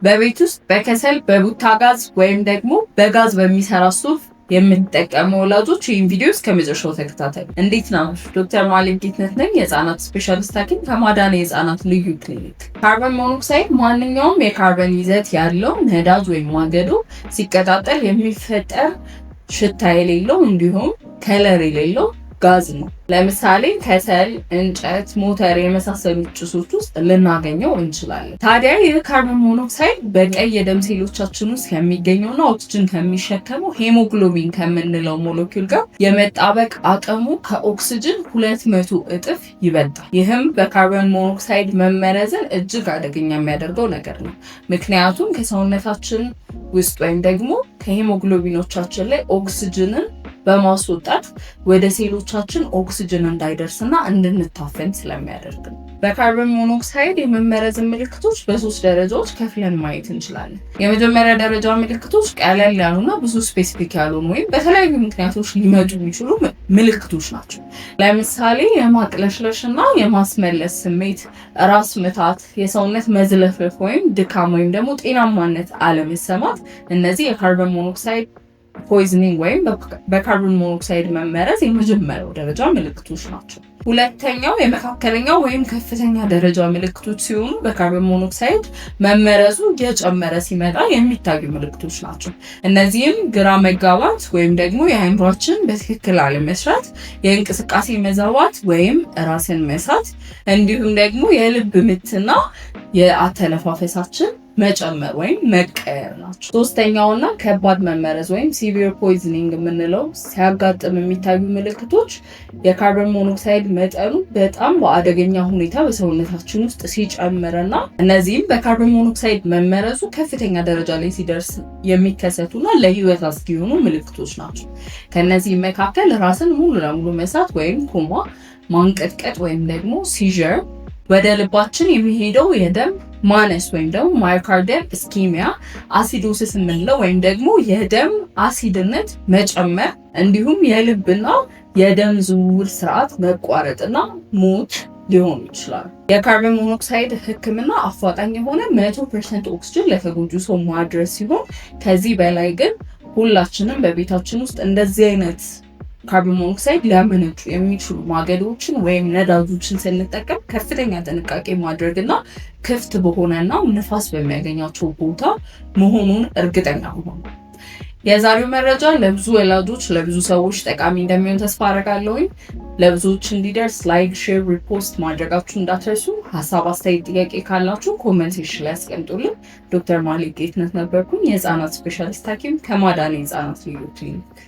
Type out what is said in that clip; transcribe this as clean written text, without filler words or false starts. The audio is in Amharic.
በቤት ውስጥ በከሰል በቡታ ጋዝ ወይም ደግሞ በጋዝ በሚሰራ ስቶቭ የምንጠቀሙ ወላጆች ይህን ቪዲዮ እስከ መጨረሻው ተከታተሉ። እንዴት ናችሁ? ዶክተር ማሌክ ጌትነት ነኝ፣ የህፃናት ስፔሻሊስት ሐኪም ከማዳን የህፃናት ልዩ ክሊኒክ። ካርበን ሞኖክሳይድ ማንኛውም የካርበን ይዘት ያለው ነዳጅ ወይም ማገዶ ሲቀጣጠል የሚፈጠር ሽታ የሌለው እንዲሁም ከለር የሌለው ጋዝ ነው። ለምሳሌ ከሰል፣ እንጨት፣ ሞተር የመሳሰሉ ጭሶች ውስጥ ልናገኘው እንችላለን። ታዲያ የካርበን ሞኖክሳይድ በቀይ የደም ሴሎቻችን ውስጥ ከሚገኘውና ኦክስጅን ከሚሸከመው ሄሞግሎቢን ከምንለው ሞለኪውል ጋር የመጣበቅ አቅሙ ከኦክስጅን 200 እጥፍ ይበልጣል። ይህም በካርበን ሞኖክሳይድ መመረዝን እጅግ አደገኛ የሚያደርገው ነገር ነው። ምክንያቱም ከሰውነታችን ውስጥ ወይም ደግሞ ከሄሞግሎቢኖቻችን ላይ ኦክስጅንን በማስወጣት ወደ ሴሎቻችን ኦክስጅን እንዳይደርስና እንድንታፈን ስለሚያደርግ ነው። በካርበን ሞኖክሳይድ የመመረዝ ምልክቶች በሶስት ደረጃዎች ከፍለን ማየት እንችላለን። የመጀመሪያ ደረጃ ምልክቶች ቀለል ያሉና ብዙ ስፔሲፊክ ያልሆኑ ወይም በተለያዩ ምክንያቶች ሊመጡ የሚችሉ ምልክቶች ናቸው። ለምሳሌ የማቅለሽለሽና የማስመለስ ስሜት፣ ራስ ምታት፣ የሰውነት መዝለፍለፍ ወይም ድካም ወይም ደግሞ ጤናማነት አለመሰማት፣ እነዚህ የካርበን ሞኖክሳይድ ፖይዝኒንግ ወይም በካርበን ሞኖክሳይድ መመረዝ የመጀመሪያው ደረጃ ምልክቶች ናቸው። ሁለተኛው የመካከለኛው ወይም ከፍተኛ ደረጃ ምልክቶች ሲሆኑ በካርበን ሞኖክሳይድ መመረዙ እየጨመረ ሲመጣ የሚታዩ ምልክቶች ናቸው። እነዚህም ግራ መጋባት ወይም ደግሞ የአእምሯችን በትክክል አለመስራት፣ የእንቅስቃሴ መዛባት ወይም ራስን መሳት፣ እንዲሁም ደግሞ የልብ ምትና የአተነፋፈሳችን መጨመር ወይም መቀየር ናቸው። ሶስተኛውና ከባድ መመረዝ ወይም ሲቪር ፖይዝኒንግ የምንለው ሲያጋጥም የሚታዩ ምልክቶች የካርበን ሞኖክሳይድ መጠኑ በጣም በአደገኛ ሁኔታ በሰውነታችን ውስጥ ሲጨምርና እነዚህም በካርበን ሞኖክሳይድ መመረዙ ከፍተኛ ደረጃ ላይ ሲደርስ የሚከሰቱና ለህይወት አስጊ የሆኑ ምልክቶች ናቸው። ከነዚህ መካከል ራስን ሙሉ ለሙሉ መሳት ወይም ኮማ፣ ማንቀጥቀጥ ወይም ደግሞ ሲዥር፣ ወደ ልባችን የሚሄደው የደም ማነስ ወይም ደግሞ ማዮካርዲያል ኢስኬሚያ፣ አሲዶሲስ የምንለው ወይም ደግሞ የደም አሲድነት መጨመር፣ እንዲሁም የልብና የደም ዝውውር ስርዓት መቋረጥና ሞት ሊሆኑ ይችላሉ። የካርበን ሞኖክሳይድ ህክምና አፋጣኝ የሆነ 100% ኦክስጅን ለተጎጁ ሰው ማድረስ ሲሆን ከዚህ በላይ ግን ሁላችንም በቤታችን ውስጥ እንደዚህ አይነት ካርበን ሞኖክሳይድ ሊያመነጩ የሚችሉ ማገዶችን ወይም ነዳጆችን ስንጠቀም ከፍተኛ ጥንቃቄ ማድረግና ክፍት በሆነና ንፋስ በሚያገኛቸው ቦታ መሆኑን እርግጠኛ ሆኑ። የዛሬው መረጃ ለብዙ ወላጆች ለብዙ ሰዎች ጠቃሚ እንደሚሆን ተስፋ አደርጋለሁኝ። ለብዙዎች እንዲደርስ ላይክ፣ ሼር፣ ሪፖስት ማድረጋችሁ እንዳትረሱ። ሀሳብ፣ አስተያየት፣ ጥያቄ ካላችሁ ኮሜንት ሴክሽን ላይ አስቀምጡልን። ዶክተር ማሌክ ጌትነት ነበርኩኝ፣ የህፃናት ስፔሻሊስት ሐኪም ከማዳን የህፃናት ልዩ ክሊኒክ።